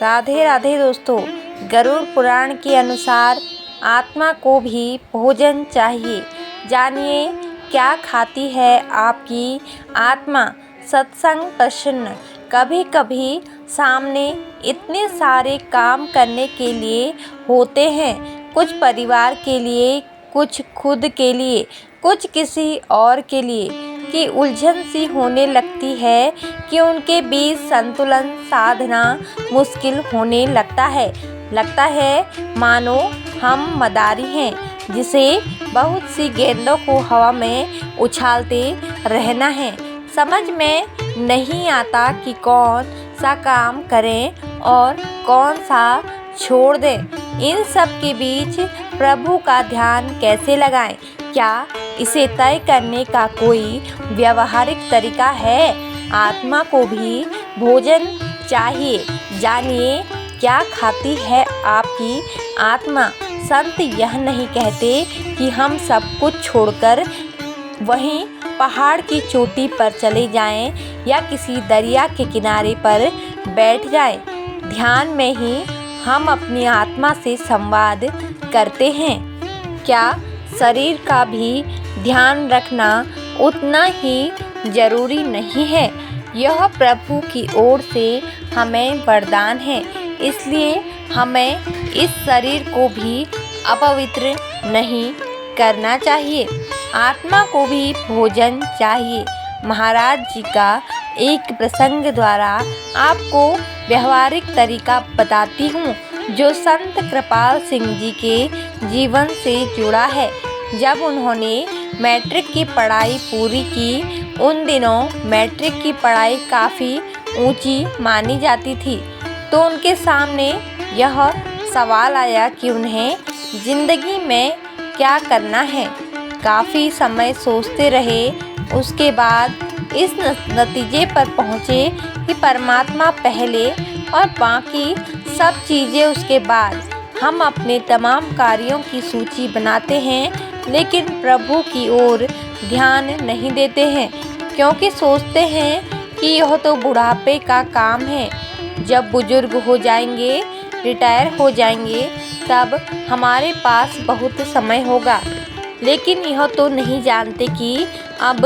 राधे राधे दोस्तों। गरुड़ पुराण के अनुसार आत्मा को भी भोजन चाहिए। जानिए क्या खाती है आपकी आत्मा। सत्संग प्रश्न। कभी कभी सामने इतने सारे काम करने के लिए होते हैं, कुछ परिवार के लिए, कुछ खुद के लिए, कुछ किसी और के लिए, कि उलझन सी होने लगती है कि उनके बीच संतुलन साधना मुश्किल होने लगता है मानो हम मदारी हैं जिसे बहुत सी गेंदों को हवा में उछालते रहना है। समझ में नहीं आता कि कौन सा काम करें और कौन सा छोड़ दें। इन सब के बीच प्रभु का ध्यान कैसे लगाएं? क्या इसे तय करने का कोई व्यावहारिक तरीका है? आत्मा को भी भोजन चाहिए। जानिए क्या खाती है आपकी आत्मा। संत यह नहीं कहते कि हम सब कुछ छोड़कर वहीं पहाड़ की चोटी पर चले जाएं या किसी दरिया के किनारे पर बैठ जाएं। ध्यान में ही हम अपनी आत्मा से संवाद करते हैं। क्या शरीर का भी ध्यान रखना उतना ही जरूरी नहीं है? यह प्रभु की ओर से हमें वरदान है, इसलिए हमें इस शरीर को भी अपवित्र नहीं करना चाहिए। आत्मा को भी भोजन चाहिए। महाराज जी का एक प्रसंग द्वारा आपको व्यवहारिक तरीका बताती हूँ जो संत कृपाल सिंह जी के जीवन से जुड़ा है। जब उन्होंने मैट्रिक की पढ़ाई पूरी की, उन दिनों मैट्रिक की पढ़ाई काफ़ी ऊंची मानी जाती थी, तो उनके सामने यह सवाल आया कि उन्हें ज़िंदगी में क्या करना है। काफ़ी समय सोचते रहे, उसके बाद इस नतीजे पर पहुँचे कि परमात्मा पहले और बाकी सब चीज़ें उसके बाद। हम अपने तमाम कार्यों की सूची बनाते हैं लेकिन प्रभु की ओर ध्यान नहीं देते हैं, क्योंकि सोचते हैं कि यह तो बुढ़ापे का काम है। जब बुजुर्ग हो जाएंगे, रिटायर हो जाएंगे, तब हमारे पास बहुत समय होगा। लेकिन यह तो नहीं जानते कि अब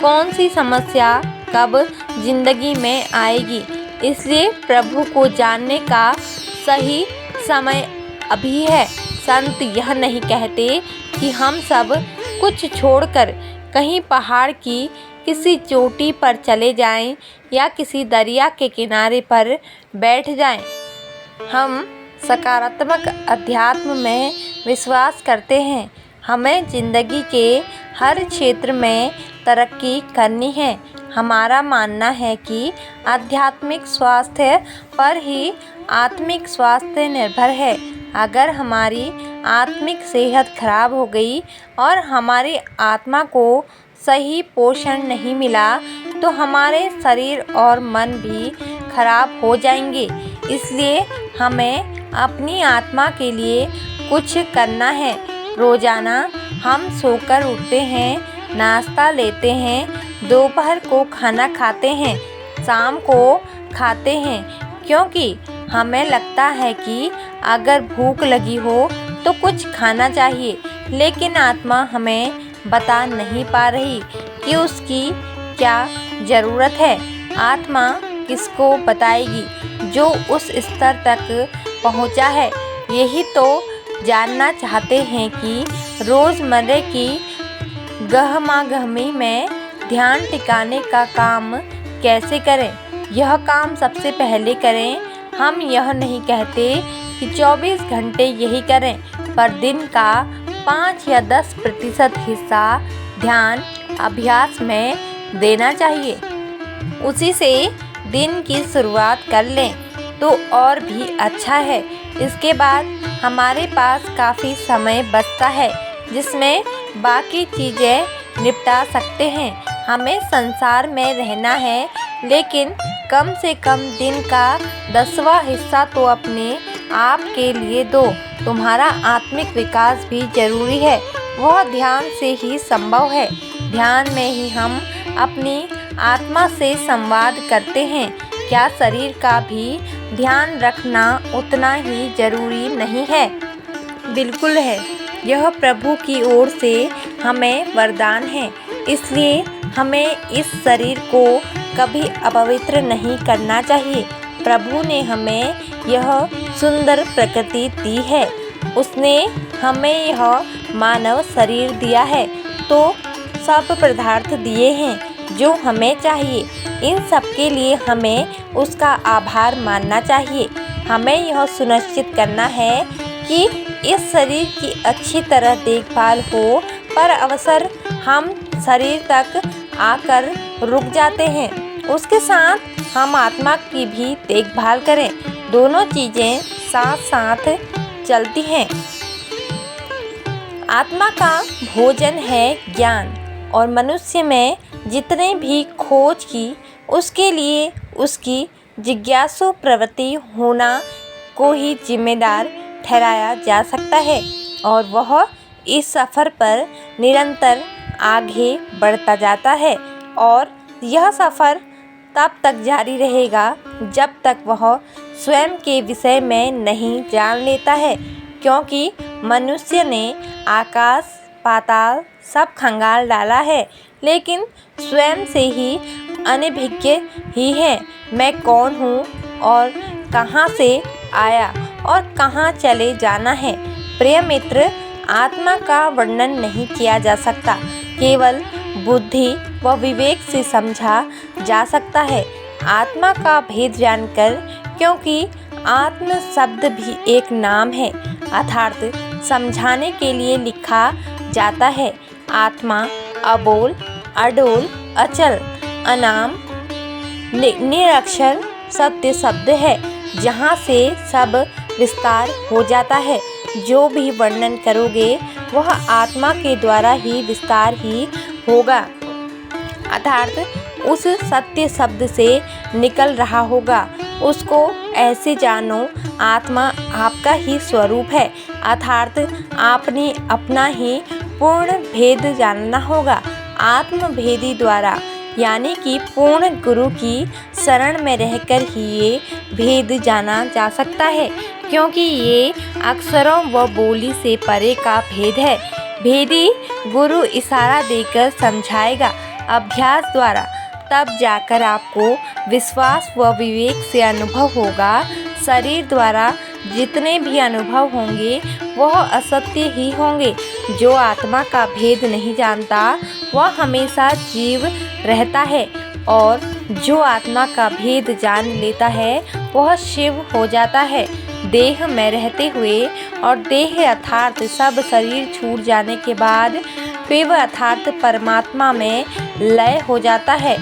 कौन सी समस्या कब जिंदगी में आएगी। इसलिए प्रभु को जानने का सही समय अभी है। संत यह नहीं कहते कि हम सब कुछ छोड़कर कहीं पहाड़ की किसी चोटी पर चले जाएं या किसी दरिया के किनारे पर बैठ जाएं। हम सकारात्मक अध्यात्म में विश्वास करते हैं। हमें ज़िंदगी के हर क्षेत्र में तरक्की करनी है। हमारा मानना है कि आध्यात्मिक स्वास्थ्य पर ही आत्मिक स्वास्थ्य निर्भर है। अगर हमारी आत्मिक सेहत खराब हो गई और हमारी आत्मा को सही पोषण नहीं मिला, तो हमारे शरीर और मन भी खराब हो जाएंगे। इसलिए हमें अपनी आत्मा के लिए कुछ करना है। रोज़ाना हम सोकर उठते हैं, नाश्ता लेते हैं, दोपहर को खाना खाते हैं, शाम को खाते हैं, क्योंकि हमें लगता है कि अगर भूख लगी हो तो कुछ खाना चाहिए। लेकिन आत्मा हमें बता नहीं पा रही कि उसकी क्या ज़रूरत है। आत्मा किसको बताएगी जो उस स्तर तक पहुंचा है? यही तो जानना चाहते हैं कि रोज़मर्रा की गहमागहमी में ध्यान टिकाने का काम कैसे करें। यह काम सबसे पहले करें। हम यह नहीं कहते कि 24 घंटे यही करें, पर दिन का 5 या 10% हिस्सा ध्यान अभ्यास में देना चाहिए। उसी से दिन की शुरुआत कर लें तो और भी अच्छा है। इसके बाद हमारे पास काफ़ी समय बचता है जिसमें बाकी चीज़ें निपटा सकते हैं। हमें संसार में रहना है, लेकिन कम से कम दिन का 10वां हिस्सा तो अपने आप के लिए दो। तुम्हारा आत्मिक विकास भी जरूरी है, वह ध्यान से ही संभव है। ध्यान में ही हम अपनी आत्मा से संवाद करते हैं। क्या शरीर का भी ध्यान रखना उतना ही जरूरी नहीं है? बिल्कुल है। यह प्रभु की ओर से हमें वरदान है, इसलिए हमें इस शरीर को कभी अपवित्र नहीं करना चाहिए। प्रभु ने हमें यह सुंदर प्रकृति दी है, उसने हमें यह मानव शरीर दिया है, तो सब पदार्थ दिए हैं जो हमें चाहिए। इन सब के लिए हमें उसका आभार मानना चाहिए। हमें यह सुनिश्चित करना है कि इस शरीर की अच्छी तरह देखभाल हो, पर अवसर हम शरीर तक आकर रुक जाते हैं, उसके साथ हम आत्मा की भी देखभाल करें। दोनों चीज़ें साथ साथ चलती हैं। आत्मा का भोजन है ज्ञान, और मनुष्य में जितने भी खोज की, उसके लिए उसकी जिज्ञासु प्रवृत्ति होना को ही जिम्मेदार ठहराया जा सकता है, और वह इस सफ़र पर निरंतर आगे बढ़ता जाता है। और यह सफ़र तब तक जारी रहेगा जब तक वह स्वयं के विषय में नहीं जान लेता है, क्योंकि मनुष्य ने आकाश पाताल सब खंगाल डाला है, लेकिन स्वयं से ही अनभिज्ञ ही है। मैं कौन हूँ और कहाँ से आया और कहाँ चले जाना है? प्रिय मित्र, आत्मा का वर्णन नहीं किया जा सकता, केवल बुद्धि व विवेक से समझा जा सकता है। आत्मा का भेद जानकर, क्योंकि आत्म शब्द भी एक नाम है, अर्थात समझाने के लिए लिखा जाता है। आत्मा अबोल, अडोल, अचल, अनाम, निरक्षर सत्य शब्द है, जहाँ से सब विस्तार हो जाता है। जो भी वर्णन करोगे वह आत्मा के द्वारा ही विस्तार ही होगा, अर्थात उस सत्य शब्द से निकल रहा होगा। उसको ऐसे जानो, आत्मा आपका ही स्वरूप है, अर्थात आपने अपना ही पूर्ण भेद जानना होगा। आत्मभेदी द्वारा, यानी कि पूर्ण गुरु की शरण में रहकर ही ये भेद जाना जा सकता है, क्योंकि ये अक्षरों व बोली से परे का भेद है। भेदी गुरु इशारा देकर समझाएगा, अभ्यास द्वारा, तब जाकर आपको विश्वास व विवेक से अनुभव होगा। शरीर द्वारा जितने भी अनुभव होंगे वह असत्य ही होंगे। जो आत्मा का भेद नहीं जानता वह हमेशा जीव रहता है, और जो आत्मा का भेद जान लेता है वह शिव हो जाता है। देह में रहते हुए और देह अर्थात सब शरीर छूट जाने के बाद शिव अर्थात परमात्मा में लय हो जाता है।